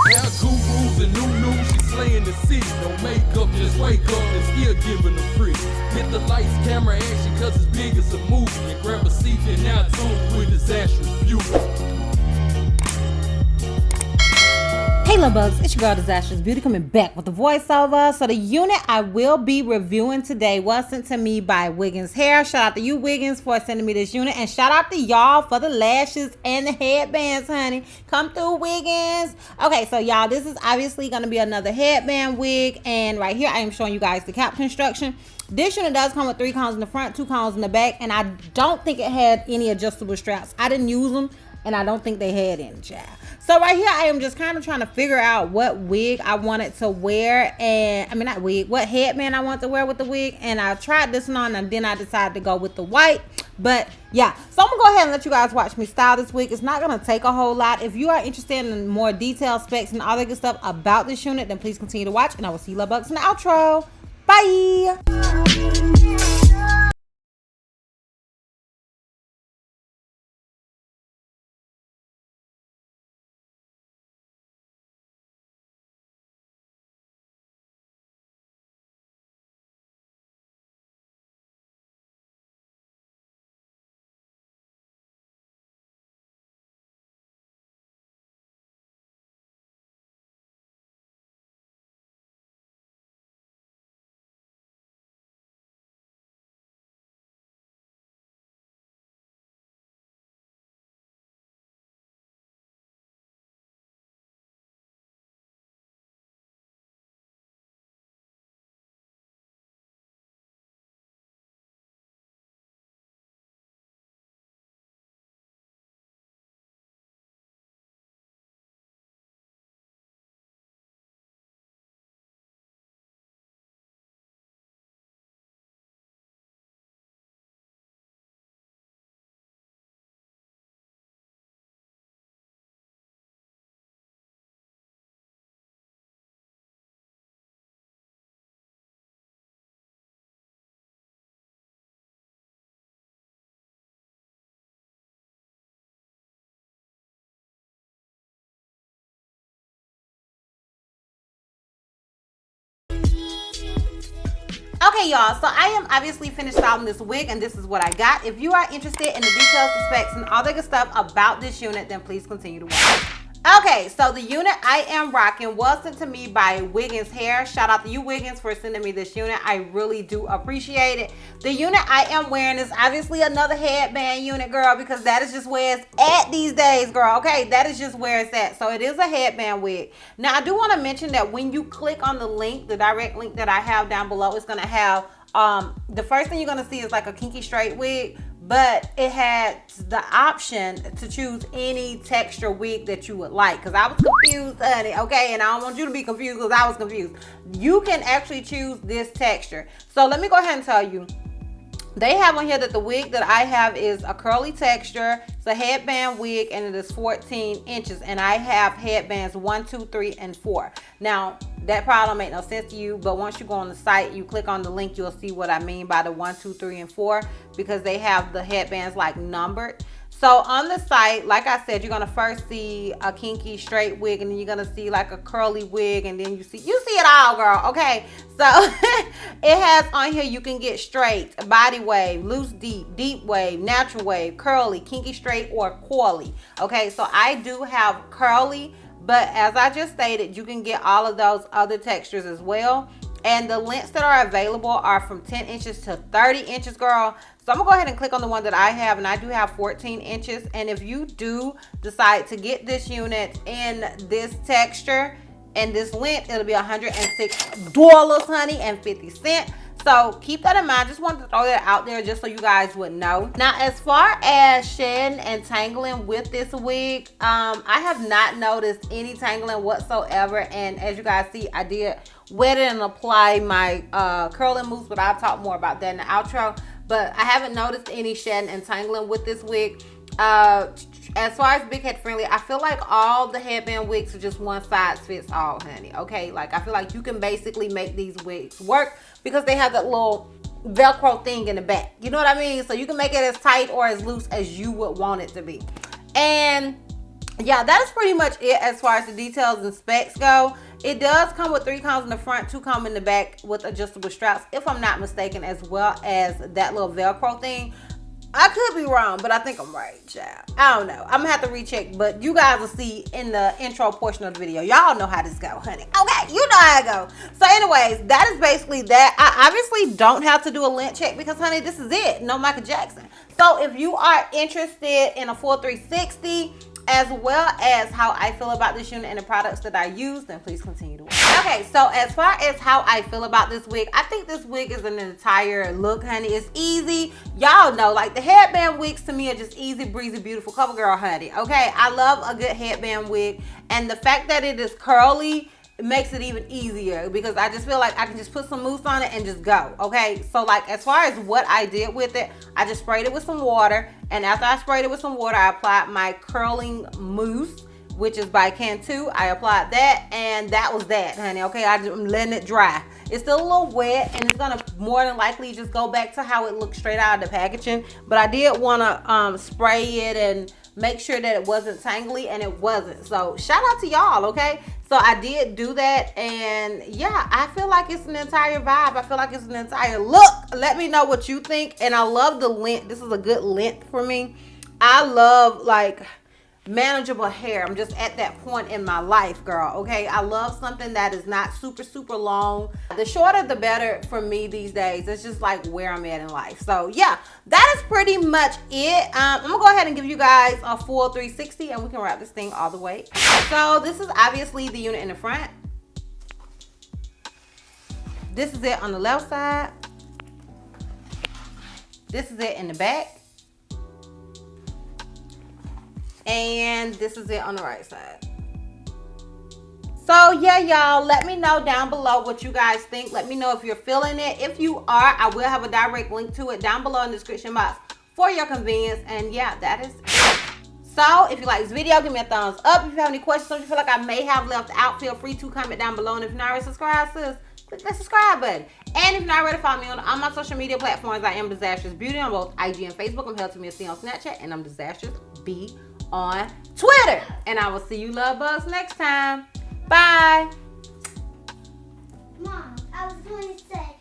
Hair gurus and new, she slaying the city. No makeup, just wake up and still giving them pretty. Hit the lights, camera, action, cause it's big as a movie. And grab a seat and now tune with Disastrous Beauty. Hey love bugs, it's your girl Disastrous Beauty coming back with the voiceover. So the unit I will be reviewing today was sent to me by Wiggins Hair. Shout out to you, Wiggins, for sending me this unit, and shout out to y'all for the lashes and the headbands, honey. Come through, Wiggins. Okay, so y'all, this is obviously going to be another headband wig, and right here I am showing you guys the cap construction. This unit does come with 3 combs in the front, 2 combs in the back, and I don't think it had any adjustable straps. I didn't use them, and I don't think they had any, child. So right here, I am just kind of trying to figure out what wig I wanted to wear, and I mean not wig, what headband I want to wear with the wig. And I tried this one on, and then I decided to go with the white. But yeah, so I'm gonna go ahead and let you guys watch me style this wig. It's not gonna take a whole lot. If you are interested in more detailed specs and all that good stuff about this unit, then please continue to watch, and I will see you love bugs in the outro. Bye. Okay, y'all, so I am obviously finished styling this wig, and this is what I got. If you are interested in the details, the specs, and all the good stuff about this unit, then please continue to watch. Okay, so the unit I am rocking was sent to me by Wiggins Hair. Shout out to you, Wiggins, for sending me this unit. I really do appreciate it. The unit I am wearing is obviously another headband unit, girl, because that is just where it's at these days, girl. Okay, that is just where it's at. So it is a headband wig. Now, I do want to mention that when you click on the link, the direct link that I have down below, it's going to have, the first thing you're going to see is like a kinky straight wig. But it had the option to choose any texture wig that you would like, because I was confused, honey, okay? And I don't want you to be confused because I was confused. You can actually choose this texture. So let me go ahead and tell you. They have on here that the wig that I have is a curly texture. It's a headband wig, and it is 14 inches. And I have headbands 1, 2, 3, and 4. Now, that probably don't make no sense to you, but once you go on the site, you click on the link, you'll see what I mean by the 1, 2, 3, and 4, because they have the headbands like numbered. So on the site, like I said, you're gonna first see a kinky straight wig, and then you're gonna see like a curly wig, and then you see it all, girl. Okay, so it has on here you can get straight, body wave, loose deep, deep wave, natural wave, curly, kinky straight, or coily. Okay, so I do have curly, but as I just stated, you can get all of those other textures as well. And the lengths that are available are from 10 inches to 30 inches, girl. So I'm gonna go ahead and click on the one that I have, and I do have 14 inches. And if you do decide to get this unit in this texture and this length, it'll be $106, honey, and 50 cents. So keep that in mind. Just wanted to throw that out there just so you guys would know. Now, as far as shedding and tangling with this wig, I have not noticed any tangling whatsoever. And as you guys see, I did wet it and apply my curling mousse, but I'll talk more about that in the outro. But I haven't noticed any shedding and tangling with this wig. As far as big head friendly, I feel like all the headband wigs are just one size fits all, honey. Okay, like I feel like you can basically make these wigs work because they have that little Velcro thing in the back. You know what I mean? So you can make it as tight or as loose as you would want it to be. And yeah, that is pretty much it as far as the details and specs go. It does come with 3 combs in the front, 2 combs in the back with adjustable straps, if I'm not mistaken, as well as that little Velcro thing. I could be wrong, but I think I'm right, child. I don't know. I'm gonna have to recheck, but you guys will see in the intro portion of the video. Y'all know how this go, honey. Okay, you know how it go. So anyways, that is basically that. I obviously don't have to do a lint check because, honey, this is it. No Michael Jackson. So if you are interested in a full 360, as well as how I feel about this unit and the products that I use, then please continue to watch. Okay, so as far as how I feel about this wig, I think this wig is an entire look, honey. It's easy. Y'all know, like, the headband wigs to me are just easy, breezy, beautiful cover girl, honey. Okay, I love a good headband wig, and the fact that it is curly, it makes it even easier because I just feel like I can just put some mousse on it and just go. Okay, so like as far as what I did with it, I just sprayed it with some water, and after I sprayed it with some water, I applied my curling mousse, which is by Cantu. I applied that, and that was that, honey. Okay, I'm letting it dry. It's still a little wet, and it's gonna more than likely just go back to how it looks straight out of the packaging, but I did want to spray it and make sure that it wasn't tangly, and it wasn't. So shout out to y'all. Okay, so I did do that, and yeah, I feel like it's an entire vibe. I feel like it's an entire look. Let me know what you think. And I love the length. This is a good length for me. I love like manageable hair. I'm just at that point in my life, girl. Okay, I love something that is not super long. The shorter the better for me these days. It's just like where I'm at in life. So yeah, that is pretty much it. I'm gonna go ahead and give you guys a full 360, and we can wrap this thing all the way. So this is obviously the unit in the front. This is it on the left side. This is it in the back. And this is it on the right side. So yeah, y'all, let me know down below what you guys think. Let me know if you're feeling it. If you are, I will have a direct link to it down below in the description box for your convenience. And yeah, that is it. So if you like this video, give me a thumbs up. If you have any questions or you feel like I may have left out, feel free to comment down below. And if you're not already subscribed, sis, click that subscribe button. And if you're not already follow me on all my social media platforms, I am Disastrous Beauty on both IG and Facebook. I'm held to me a C on Snapchat, and I'm Disastrous B on Twitter. And I will see you love bugs next time. Bye. Mom, I was going to say